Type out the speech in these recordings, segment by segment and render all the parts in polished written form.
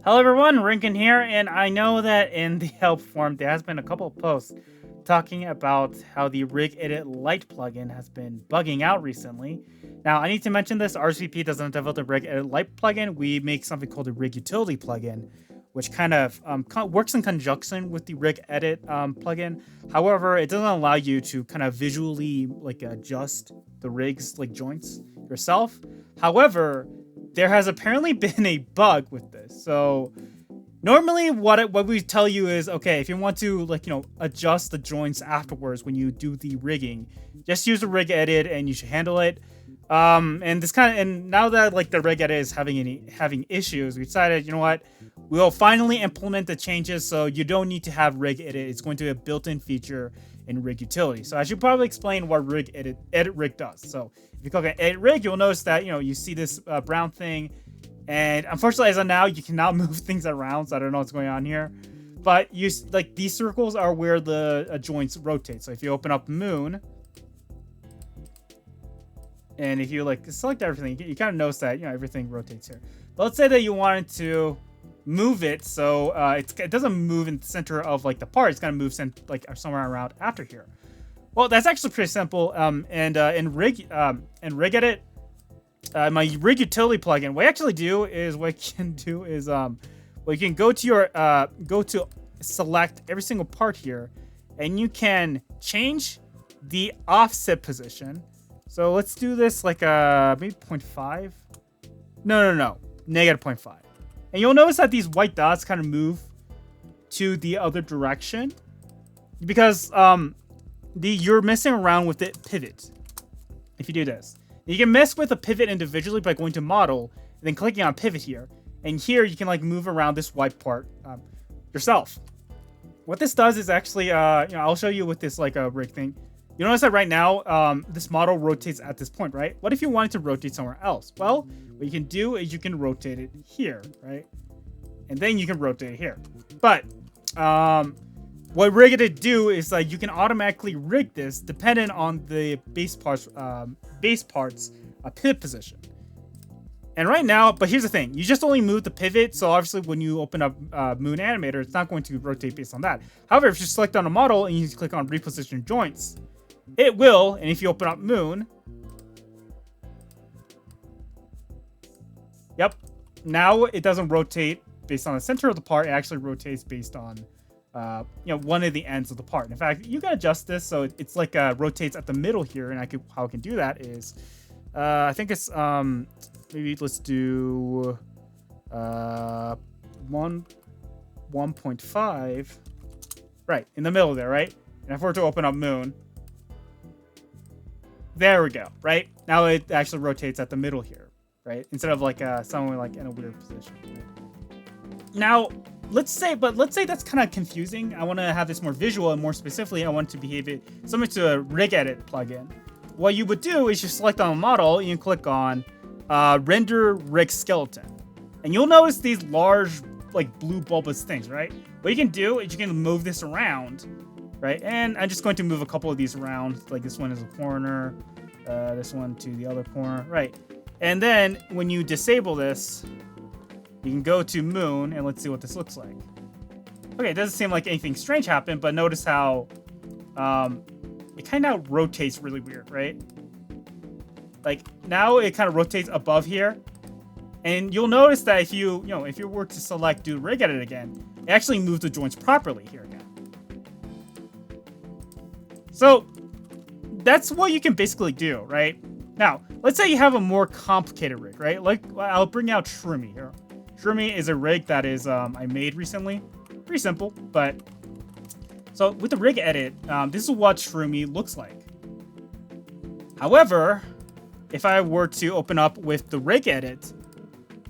Hello everyone, Rinkin here, and I know that in the help form there has been a couple of posts talking about how the Rig Edit Lite plugin has been bugging out recently. Now, I need to mention this, RCP doesn't develop the Rig Edit Lite plugin. We make something called the Rig Utility plugin, which kind of works in conjunction with the Rig Edit plugin. However, it doesn't allow you to kind of visually adjust the rigs joints yourself. However, there has apparently been a bug with this. So normally what we tell you is, okay, if you want to adjust the joints afterwards when you do the rigging, just use the rig edit and you should handle it. And now that the rig edit is having issues, we decided, you know what, we'll finally implement the changes so you don't need to have rig edit. It's going to be a built-in feature in rig utility. So I should probably explain what rig edit rig does. So if you click on edit rig, you'll notice that you see this brown thing, and unfortunately as of now you cannot move things around. So I don't know what's going on here, but these circles are where the joints rotate. So if you open up Moon, and if you select everything, you kind of notice that everything rotates here. But let's say that you wanted to move it so it doesn't move in the center of the part. It's gonna move somewhere around after here. Well, that's actually pretty simple. In rig edit, my rig utility plugin, what you can do is you can go to select every single part here, and you can change the offset position. So let's do this maybe 0.5. No, negative 0.5. And you'll notice that these white dots kind of move to the other direction because you're messing around with the pivot. If you do this, you can mess with a pivot individually by going to model and then clicking on pivot here. And here you can move around this white part yourself. What this does is actually, I'll show you with this rig thing. You notice that right now, this model rotates at this point, right? What if you wanted to rotate somewhere else? Well, what you can do is you can rotate it here, right? And then you can rotate it here. But what rig it do is you can automatically rig this dependent on the base parts pivot position. And right now, but here's the thing, you just only move the pivot, so obviously when you open up Moon Animator, it's not going to rotate based on that. However, if you select on a model and you click on reposition joints, it will. And if you open up Moon, yep, now it doesn't rotate based on the center of the part. It actually rotates based on one of the ends of the part. In fact, you can adjust this so it's rotates at the middle here. And how I can do that is I think it's maybe let's do 1.5 right in the middle there, right? And if we're to open up Moon, there we go, right? Now it actually rotates at the middle here, right? Instead of somewhere in a weird position, right? Now, let's say that's kind of confusing. I want to have this more visual, and more specifically, I want to behave it similar to a rig edit plugin. What you would do is you select on a model and you click on render rig skeleton, and you'll notice these large blue bulbous things, right? What you can do is you can move this around, right? And I'm just going to move a couple of these around. This one is a corner, this one to the other corner, right? And then when you disable this, you can go to Moon and let's see what this looks like. Okay, it doesn't seem like anything strange happened, but notice how it kind of rotates really weird, right? Now it kind of rotates above here. And you'll notice that if you were to select do rig edit again, it actually moves the joints properly here again. So that's what you can basically do, right? Now, let's say you have a more complicated rig, right? I'll bring out Shroomy here. Shroomy is a rig that is I made recently. Pretty simple, but so with the rig edit, this is what Shroomy looks like. However, if I were to open up with the rig edit,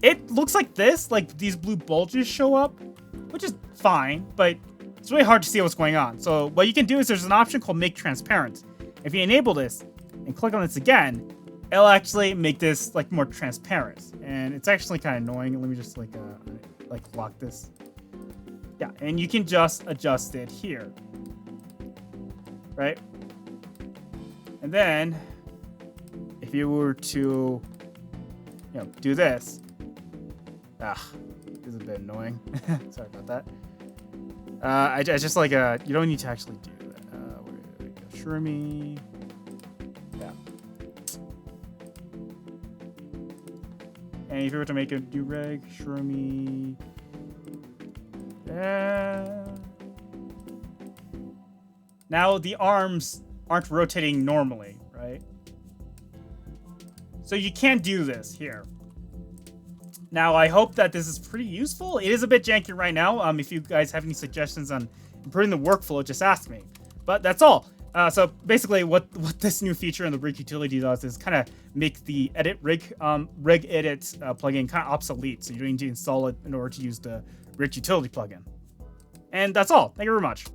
it looks like this, these blue bulges show up, which is fine, but it's really hard to see what's going on. So what you can do is there's an option called make transparent. If you enable this and click on this again, it'll actually make this more transparent. And it's actually kind of annoying. Let me just lock this. Yeah, and you can just adjust it here, right? And then if you were to do this, this is a bit annoying. Sorry about that. I just like you don't need to actually do that. Where we go? Shroomy. Yeah. And if you were to make a new reg, Shroomy. Now the arms aren't rotating normally, right? So you can't do this here. Now, I hope that this is pretty useful. It is a bit janky right now. If you guys have any suggestions on improving the workflow, just ask me. But that's all. So basically, what this new feature in the rig utility does is kind of make the edit rig edit plugin kind of obsolete. So you don't need to install it in order to use the rig utility plugin. And that's all. Thank you very much.